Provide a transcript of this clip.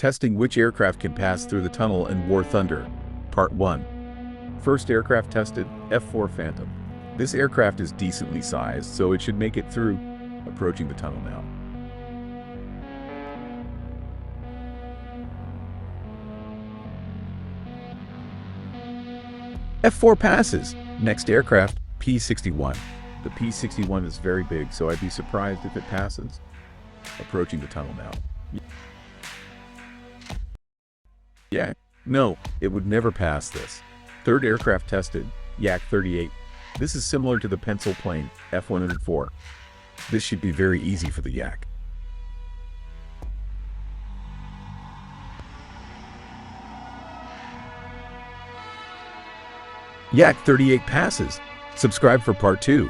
Testing which aircraft can pass through the tunnel in War Thunder. Part 1. First aircraft tested, F-4 Phantom. This aircraft is decently sized, so it should make it through. Approaching the tunnel now. F-4 passes. Next aircraft, P-61. The P-61 is very big, so I'd be surprised if it passes. Approaching the tunnel now. Yeah, no, it would never pass this. Third aircraft tested, Yak-38. This is similar to the pencil plane, F-104. This should be very easy for the Yak. Yak-38 passes. Subscribe for part 2.